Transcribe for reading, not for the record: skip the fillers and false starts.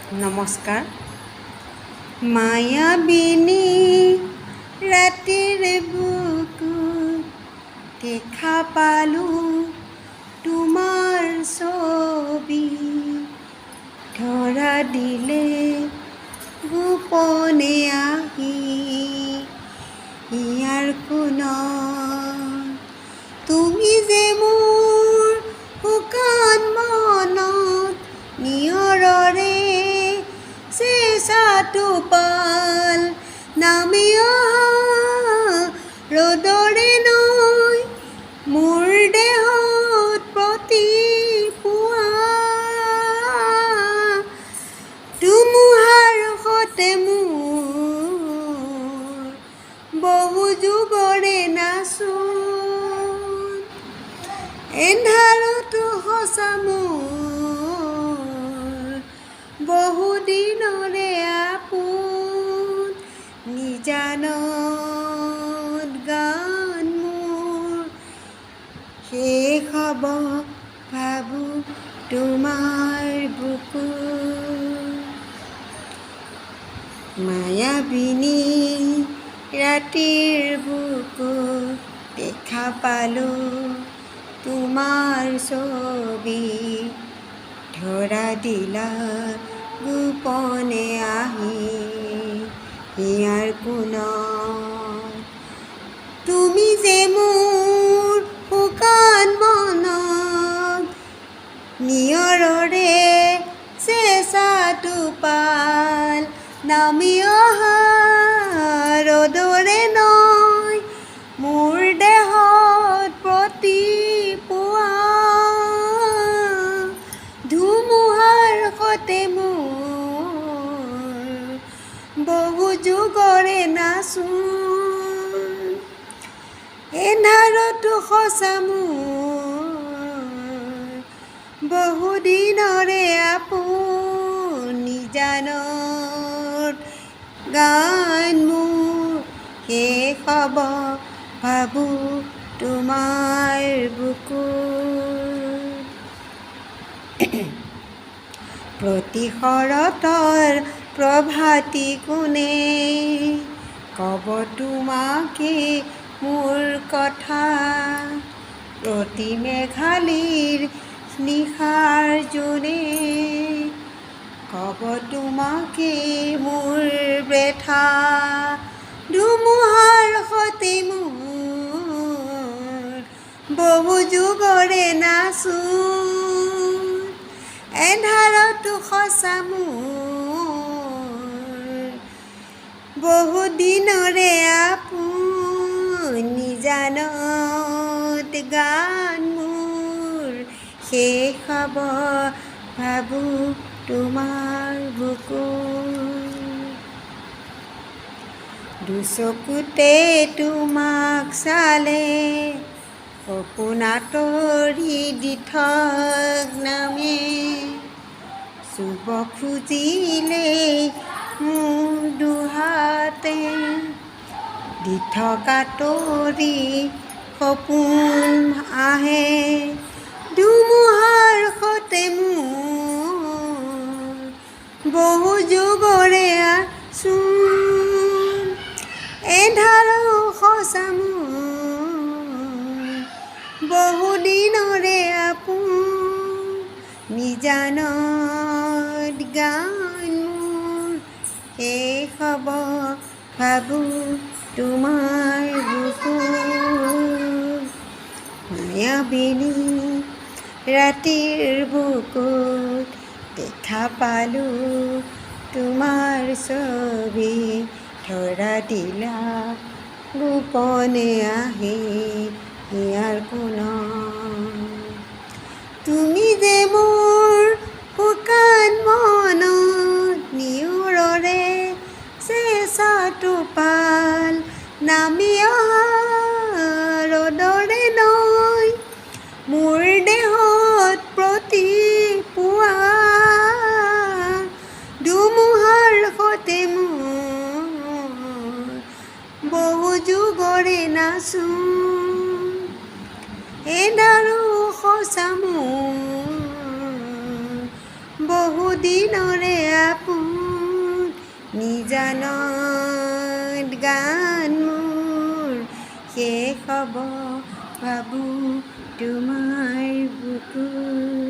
নমস্কাৰ। মায়াবিনী ৰাতিৰ বুকুত দেখা পালোঁ তোমাৰ ছবি, ধৰা দিলে গোপনে আহি ইয়াৰ কোনত। তুমি যে মোৰ শুকান মনত নিয়ৰৰে চেঁচাটো পাল, নামি অহা ৰ'দৰে নৈ মোৰ দেহত প্ৰতিপুৱা। ধুমুহাৰ সতে মোৰ বহু যুগৰে নাচোন, এন্ধাৰতো সঁচা মোৰ বহু দিনৰে আপোন। নিজানত গান মোৰ শেষ হ'ব ভাবোঁ তোমাৰ বুকুত। মায়াবিনী ৰাতিৰ বুকুত দেখা পালোঁ তোমাৰ ছবি, ধৰা দিলা গোপনে আহি ইয়াৰ কোনত। তুমি যে মোৰ শুকান মনত নিয়ৰৰে চেঁচাটো পাল, নামি অহা ৰ'দৰে নৈ মোৰ দেহত প্ৰতিপুৱা। ধুমুহাৰ সতে মোৰ বহু যুগৰে নাচোন, এন্ধাৰতো সঁচা মোৰ বহু দিনৰে আপোন। নিজানত গান মোৰ শেষ হ'ব ভাবোঁ তোমাৰ বুকুত। প্ৰতি শৰতৰ প্ৰভাতী কোণে ক'ব তোমাকে মোৰ কথা, প্ৰতি মেঘালীৰ নিশাৰ জোনে ক'ব তোমাকে মোৰ ব্যথা। ধুমুহাৰ সতে মোৰ বহু যুগৰে নাচোন, এন্ধাৰতো সঁচা মোৰ বহু দিনৰে আপোন। নিজানত গান মোৰ শেষ হ'ব ভাবোঁ তোমাৰ বুকুত। দুচকুতে তোমাক চালে সপোন আঁতৰি দিঠক নামে, চুব খুজিলে মোৰ দুহাতে দিঠক আঁতৰি সপোন আহে। ধুমুহাৰ সতে মোৰ বহু যুগৰে আচোন, এন্ধাৰৰ সঁচা মোৰ বহু দিনৰে আপোন। নিজানত গান মোৰ শেষ হ'ব ভাবোঁ তোমাৰ বুকুত। মায়াবিনী ৰাতিৰ বুকুত দেখা পালোঁ তোমাৰ ছবি, ধৰা দিলা গোপনে আহি ইয়াৰ কোণত। তুমি যে মোৰ শুকান মনত নিয়ৰৰে চেঁচাটো পাল, নামি অহা ৰ'দৰে নৈ মোৰ দেহত প্ৰতিপুৱা। ধুমুহাৰ সতে মোৰ বহু যুগৰে নাচোন, এন্ধাৰো সঁচা মোৰ বহুদিনৰে আপোন নিজানত গান মোৰ শেষ হ'ব ভাবোঁ তোমাৰ বুকুত